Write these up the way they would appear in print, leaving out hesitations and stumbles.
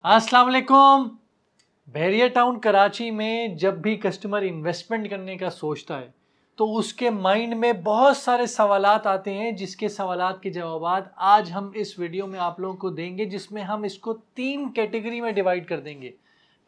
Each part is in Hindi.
अस्सलाम वालेकुम। बहरिया टाउन कराची में जब भी कस्टमर इन्वेस्टमेंट करने का सोचता है तो उसके माइंड में बहुत सारे सवालात आते हैं, जिसके सवालात के जवाब आज हम इस वीडियो में आप लोगों को देंगे, जिसमें हम इसको 3 कैटेगरी में डिवाइड कर देंगे।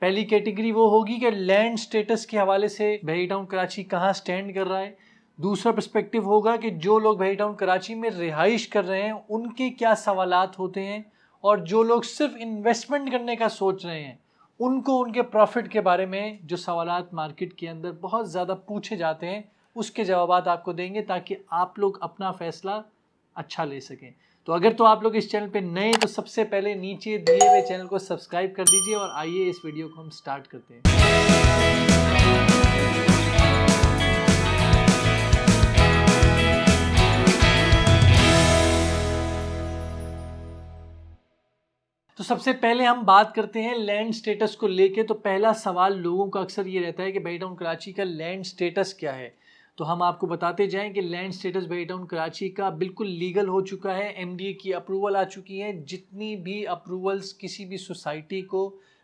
पहली कैटेगरी वो होगी कि लैंड स्टेटस के हवाले से बहरिया टाउन कराची कहाँ स्टैंड कर रहा है। दूसरा पर्सपेक्टिव होगा कि जो लोग बहरिया टाउन कराची में रिहाइश कर रहे हैं उनके क्या सवालात होते हैं, और जो लोग सिर्फ इन्वेस्टमेंट करने का सोच रहे हैं उनको उनके प्रॉफिट के बारे में जो सवालात मार्केट के अंदर बहुत ज़्यादा पूछे जाते हैं उसके जवाब आपको देंगे, ताकि आप लोग अपना फैसला अच्छा ले सकें। तो अगर तो आप लोग इस चैनल पे नए तो सबसे पहले नीचे दिए हुए चैनल को सब्सक्राइब कर दीजिए, और आइए इस वीडियो को हम स्टार्ट करते हैं। तो सबसे पहले हम बात करते हैं लैंड स्टेटस को लेके। तो पहला सवाल लोगों का अक्सर ये रहता है कि बहरिया टाउन कराची का लैंड स्टेटस क्या है। तो हम आपको बताते जाएं कि लैंड स्टेटस बहरिया टाउन कराची का बिल्कुल लीगल हो चुका है। एमडीए की अप्रूवल आ चुकी है। जितनी भी अप्रूवल्स किसी भी सोसाइटी को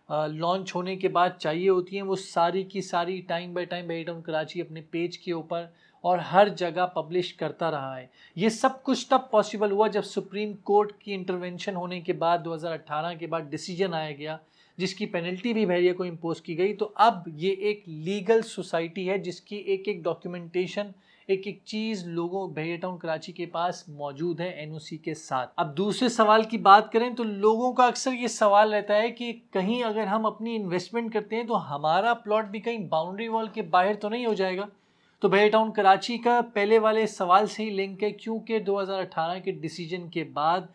लॉन्च होने के बाद चाहिए होती हैं वो सारी की सारी time by time Bahria town Karachi अपने पेज के ऊपर और हर जगह पब्लिश करता रहा है। ये सब कुछ तब पॉसिबल हुआ जब सुप्रीम कोर्ट की इंटरवेंशन होने के बाद 2018 के बाद डिसीजन आया गया, जिसकी पेनल्टी भी बहरिया को इम्पोज की गई। तो अब ये एक लीगल सोसाइटी है जिसकी एक एक डॉक्यूमेंटेशन, एक एक चीज़ लोगों बहरिया टाउन कराची के पास मौजूद है एनओसी के साथ। अब दूसरे सवाल की बात करें तो लोगों का अक्सर ये सवाल रहता है कि कहीं अगर हम अपनी इन्वेस्टमेंट करते हैं तो हमारा प्लॉट भी कहीं बाउंड्री वॉल के बाहर तो नहीं हो जाएगा। तो बहरिया टाउन कराची का पहले वाले सवाल से ही लिंक है, क्योंकि 2018 के डिसीजन के बाद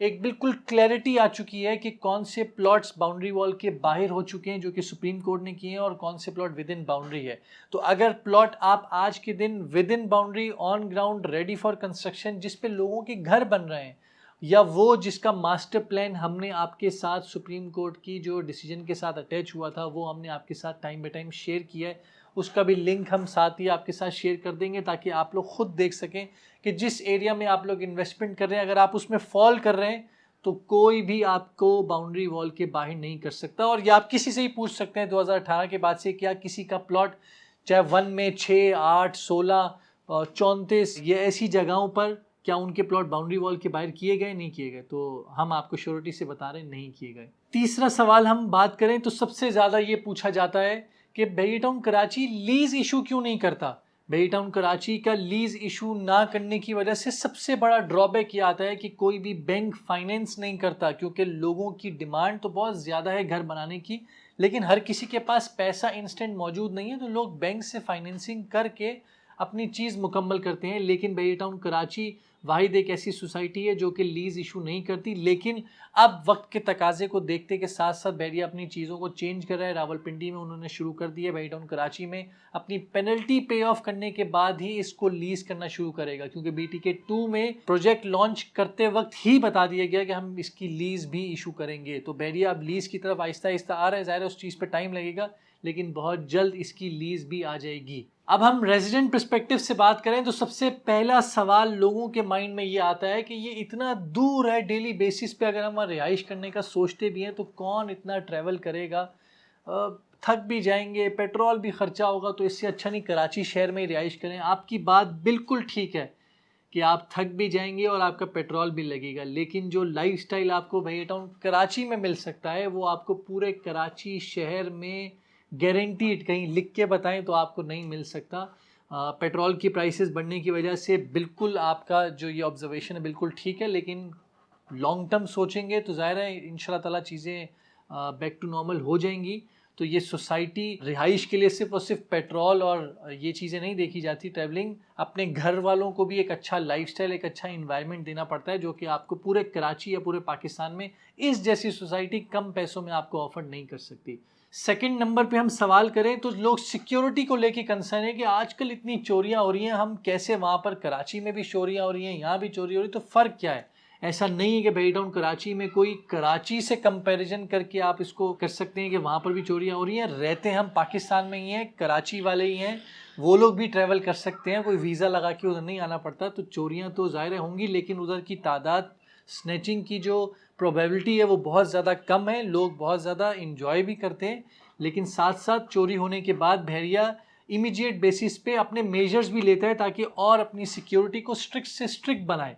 एक बिल्कुल क्लैरिटी आ चुकी है कि कौन से प्लॉट्स बाउंड्री वॉल के बाहर हो चुके हैं जो कि सुप्रीम कोर्ट ने किए हैं, और कौन से प्लॉट विद इन बाउंड्री है। तो अगर प्लॉट आप आज के दिन with in boundary on ground ready for construction, जिस पे लोगों के घर बन रहे हैं, या वो जिसका मास्टर प्लान हमने आपके साथ सुप्रीम कोर्ट की जो डिसीजन के साथ अटैच हुआ था वो हमने आपके साथ टाइम बाई टाइम शेयर किया है, उसका भी लिंक हम साथ ही आपके साथ शेयर कर देंगे, ताकि आप लोग खुद देख सकें कि जिस एरिया में आप लोग इन्वेस्टमेंट कर रहे हैं अगर आप उसमें फॉल कर रहे हैं तो कोई भी आपको बाउंड्री वॉल के बाहर नहीं कर सकता। और ये आप किसी से ही पूछ सकते हैं 2018 के बाद से क्या किसी का प्लॉट चाहे 1 में 6, 8, 16, 34 ये ऐसी जगहों पर क्या उनके प्लॉट बाउंड्री वॉल के बाहर किए गए, नहीं किए गए। तो हम आपको श्योरिटी से बता रहे हैं नहीं किए गए। तीसरा सवाल हम बात करें तो सबसे ज़्यादा ये पूछा जाता है कि बहरिया टाउन कराची लीज इशू क्यों नहीं करता। बहरिया टाउन कराची का लीज इशू ना करने की वजह से सबसे बड़ा ड्रॉबैक ये आता है कि कोई भी बैंक फाइनेंस नहीं करता, क्योंकि लोगों की डिमांड तो बहुत ज़्यादा है घर बनाने की, लेकिन हर किसी के पास पैसा इंस्टेंट मौजूद नहीं है। तो लोग बैंक से फाइनेंसिंग करके अपनी चीज़ मुकम्मल करते हैं। लेकिन बहरिया टाउन कराची वाहिद एक ऐसी सोसाइटी है जो कि लीज इशू नहीं करती। लेकिन अब वक्त के तकाजे को देखते के साथ साथ बहरिया अपनी चीज़ों को चेंज कर रहा है। रावलपिंडी में उन्होंने शुरू कर दिया, बहरिया टाउन कराची में अपनी पेनल्टी पे ऑफ करने के बाद ही इसको लीज करना शुरू करेगा, क्योंकि BTK 2 में प्रोजेक्ट लॉन्च करते वक्त ही बता दिया गया कि हम इसकी लीज भी इशू करेंगे। तो बहरिया अब लीज की तरफ आहिस्ता आहिस्ता आ रहा है। ज़ाहिर है उस चीज़ पर टाइम लगेगा, लेकिन बहुत जल्द इसकी लीज भी आ जाएगी। अब हम रेजिडेंट पर्सपेक्टिव से बात करें तो सबसे पहला सवाल लोगों के माइंड में ये आता है कि ये इतना दूर है, डेली बेसिस पे अगर हम वहाँ रिहाइश करने का सोचते भी हैं तो कौन इतना ट्रैवल करेगा, थक भी जाएंगे, पेट्रोल भी खर्चा होगा। तो इससे अच्छा नहीं कराची शहर में ही रिहाइश करें। आपकी बात बिल्कुल ठीक है कि आप थक भी जाएंगे और आपका पेट्रोल भी लगेगा, लेकिन जो लाइफस्टाइल आपको बहरिया टाउन कराची में मिल सकता है वो आपको पूरे कराची शहर में गारंटीड, कहीं लिख के बताएं तो आपको नहीं मिल सकता। पेट्रोल की प्राइसेस बढ़ने की वजह से बिल्कुल आपका जो ये ऑब्जर्वेशन है बिल्कुल ठीक है, लेकिन लॉन्ग टर्म सोचेंगे तो ज़ाहिर है इंशाल्लाह ताला चीज़ें बैक टू नॉर्मल हो जाएंगी। तो ये सोसाइटी रिहाइश के लिए सिर्फ और सिर्फ पेट्रोल और ये चीज़ें नहीं देखी जाती। ट्रैवलिंग अपने घर वालों को भी एक अच्छा लाइफस्टाइल, एक अच्छा इन्वायरमेंट देना पड़ता है, जो कि आपको पूरे कराची या पूरे पाकिस्तान में इस जैसी सोसाइटी कम पैसों में आपको ऑफर नहीं कर सकती। सेकंड नंबर पे हम सवाल करें तो लोग सिक्योरिटी को लेके कंसर्न है कि आजकल इतनी चोरियां हो रही हैं, हम कैसे वहाँ पर कराची में भी चोरियां हो रही हैं, यहाँ भी चोरी हो रही है, तो फ़र्क क्या है। ऐसा नहीं है कि बहरिया टाउन कराची में कोई कराची से कंपैरिजन करके आप इसको कर सकते हैं कि वहाँ पर भी चोरियां हो रही हैं। रहते हम पाकिस्तान में ही हैं, कराची वाले ही हैं, वो लोग भी ट्रैवल कर सकते हैं, कोई वीज़ा लगा के उधर नहीं आना पड़ता। तो चोरियां तो ज़ाहिर होंगी, लेकिन उधर की तादाद, स्नैचिंग की जो प्रोबेबिलिटी है वो बहुत ज़्यादा कम है, लोग बहुत ज़्यादा इंजॉय भी करते हैं, लेकिन साथ साथ चोरी होने के बाद भेड़िया इमीडिएट बेसिस पे अपने मेजर्स भी लेता है ताकि और अपनी सिक्योरिटी को स्ट्रिक्ट से स्ट्रिक्ट बनाए,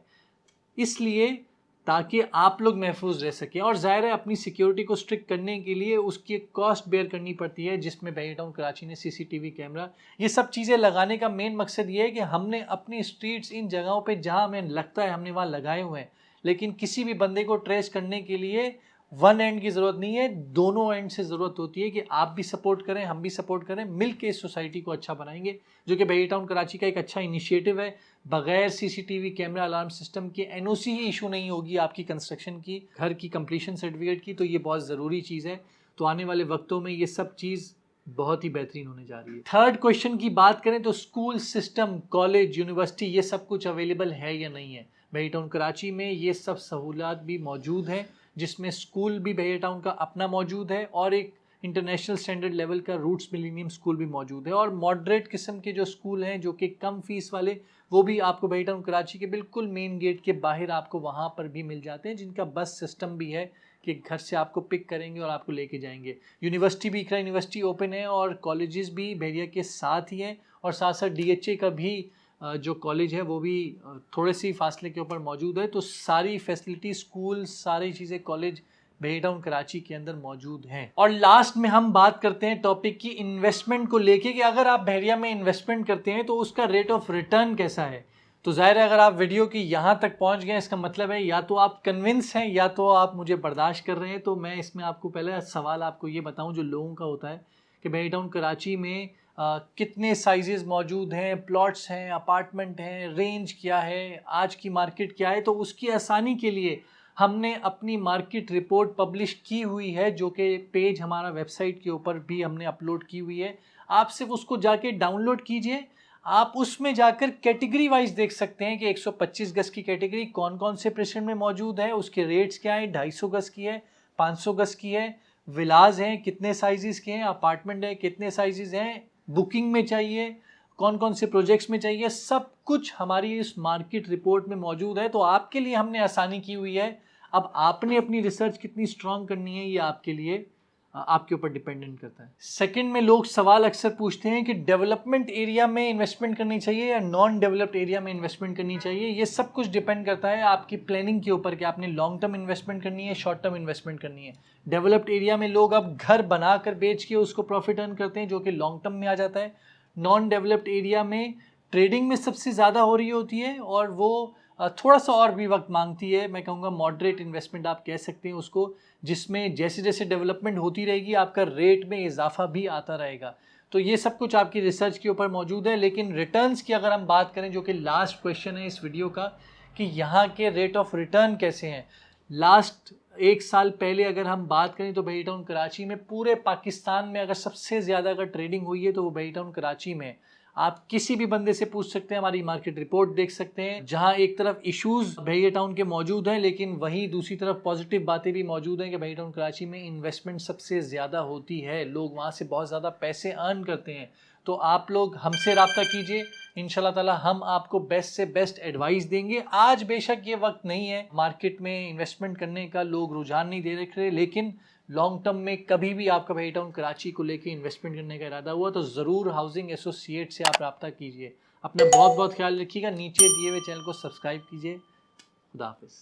इसलिए ताकि आप लोग महफूज रह सकें। और ज़ाहिर है अपनी सिक्योरिटी को स्ट्रिक्ट करने के लिए उसकी एक कॉस्ट बेयर करनी पड़ती है, जिसमें भेड़िया टाउन कराची ने सीसीटीवी कैमरा, ये सब चीज़ें लगाने का मेन मकसद ये है कि हमने अपनी स्ट्रीट्स इन जगहों पे जहां हमें लगता है हमने वहाँ लगाए हुए हैं, लेकिन किसी भी बंदे को ट्रेस करने के लिए वन एंड की ज़रूरत नहीं है, दोनों एंड से ज़रूरत होती है कि आप भी सपोर्ट करें, हम भी सपोर्ट करें, मिल के इस सोसाइटी को अच्छा बनाएंगे, जो कि भेड़िया टाउन कराची का एक अच्छा इनिशिएटिव है। बगैर सीसीटीवी कैमरा अलार्म सिस्टम के एनओसी ही इशू नहीं होगी आपकी कंस्ट्रक्शन की, घर की कंप्लीशन सर्टिफिकेट की, तो ये बहुत ज़रूरी चीज़ है। तो आने वाले वक्तों में ये सब चीज़ बहुत ही बेहतरीन होने जा रही है। थर्ड क्वेश्चन की बात करें तो स्कूल सिस्टम, कॉलेज, यूनिवर्सिटी, ये सब कुछ अवेलेबल है या नहीं है। भेड़िया टाउन कराची में ये सब सहूलत भी मौजूद है, जिसमें स्कूल भी भेड़िया टाउन का अपना मौजूद है और एक इंटरनेशनल स्टैंडर्ड लेवल का रूट्स मिलेनियम स्कूल भी मौजूद है, और मॉडरेट किस्म के जो स्कूल हैं जो कि कम फीस वाले, वो भी आपको भेड़िया टाउन कराची के बिल्कुल मेन गेट के बाहर आपको वहाँ पर भी मिल जाते हैं, जिनका बस सिस्टम भी है कि घर से आपको पिक करेंगे और आपको लेके जाएंगे। यूनिवर्सिटी भी, इकरा यूनिवर्सिटी ओपन है और कॉलेजेस भी भेड़िया के साथ ही हैं, और साथ साथ डीएचए का भी जो कॉलेज है वो भी थोड़े सी फासले के ऊपर मौजूद है। तो सारी फैसिलिटी, स्कूल, सारी चीज़ें कॉलेज भेड़िया टाउन कराची के अंदर मौजूद हैं। और लास्ट में हम बात करते हैं टॉपिक की इन्वेस्टमेंट को लेके कि अगर आप भेड़िया में इन्वेस्टमेंट करते हैं तो उसका रेट ऑफ रिटर्न कैसा है। तो जाहिर है अगर आप वीडियो की यहाँ तक पहुँच गए, इसका मतलब है या तो आप कन्विंस हैं या तो आप मुझे बर्दाश्त कर रहे हैं। तो मैं इसमें आपको पहले सवाल आपको ये बताऊँ जो लोगों का होता है कि भेड़िया टाउन कराची में कितने साइजेस मौजूद हैं, प्लॉट्स हैं, अपार्टमेंट हैं, रेंज क्या है, आज की मार्केट क्या है। तो उसकी आसानी के लिए हमने अपनी मार्केट रिपोर्ट पब्लिश की हुई है, जो कि पेज हमारा वेबसाइट के ऊपर भी हमने अपलोड की हुई है। आप सिर्फ उसको जाके डाउनलोड कीजिए, आप उसमें जाकर कैटेगरी वाइज देख सकते हैं कि 125 गज की कैटेगरी कौन कौन से प्रेशर में मौजूद है, उसके रेट्स क्या है, 250 गज की है, 500 गज की है, विलाज हैं कितने साइजेस के हैं, अपार्टमेंट है कितने साइजेस हैं, बुकिंग में चाहिए, कौन कौन से प्रोजेक्ट्स में चाहिए, सब कुछ हमारी इस मार्केट रिपोर्ट में मौजूद है। तो आपके लिए हमने आसानी की हुई है। अब आपने अपनी रिसर्च कितनी स्ट्रांग करनी है ये आपके लिए आपके ऊपर डिपेंडेंट करता है। सेकंड में लोग सवाल अक्सर पूछते हैं कि डेवलपमेंट एरिया में इन्वेस्टमेंट करनी चाहिए या नॉन डेवलप्ड एरिया में इन्वेस्टमेंट करनी चाहिए। ये सब कुछ डिपेंड करता है आपकी प्लानिंग के ऊपर कि आपने लॉन्ग टर्म इन्वेस्टमेंट करनी है, शॉर्ट टर्म इन्वेस्टमेंट करनी है। डेवलप्ड एरिया में लोग अब घर बनाकर बेच के उसको प्रॉफिट अर्न करते हैं, जो कि लॉन्ग टर्म में आ जाता है। नॉन डेवलप्ड एरिया में ट्रेडिंग में सबसे ज़्यादा हो रही होती है और वो थोड़ा सा और भी वक्त मांगती है। मैं कहूँगा मॉडरेट इन्वेस्टमेंट आप कह सकते हैं उसको, जिसमें जैसे जैसे डेवलपमेंट होती रहेगी आपका रेट में इजाफा भी आता रहेगा। तो ये सब कुछ आपकी रिसर्च के ऊपर मौजूद है। लेकिन रिटर्न्स की अगर हम बात करें, जो कि लास्ट क्वेश्चन है इस वीडियो का, कि यहाँ के रेट ऑफ रिटर्न कैसे हैं। लास्ट 1 साल पहले अगर हम बात करें तो भेड़िया टाउन कराची में, पूरे पाकिस्तान में अगर सबसे ज़्यादा अगर ट्रेडिंग हुई है तो वो भेड़िया टाउन कराची में। आप किसी भी बंदे से पूछ सकते हैं, हमारी मार्केट रिपोर्ट देख सकते हैं, जहां एक तरफ इश्यूज भेड़िया टाउन के मौजूद हैं, लेकिन वहीं दूसरी तरफ पॉजिटिव बातें भी मौजूद हैं कि भेड़िया टाउन कराची में इन्वेस्टमेंट सबसे ज़्यादा होती है, लोग वहां से बहुत ज़्यादा पैसे अर्न करते हैं। तो आप लोग हमसे रब्ता कीजिए, इंशाल्लाह ताला हम आपको बेस्ट से बेस्ट एडवाइस देंगे। आज बेशक ये वक्त नहीं है मार्केट में इन्वेस्टमेंट करने का, लोग रुझान नहीं दे रहे, लेकिन लॉन्ग टर्म में कभी भी आपका भेड़िया टाउन कराची को लेके इन्वेस्टमेंट करने का इरादा हुआ तो ज़रूर हाउसिंग एसोसिएट से आप रब्ता कीजिए। अपना बहुत बहुत ख्याल रखिएगा। नीचे दिए हुए चैनल को सब्सक्राइब कीजिए। खुदा हाफिज़।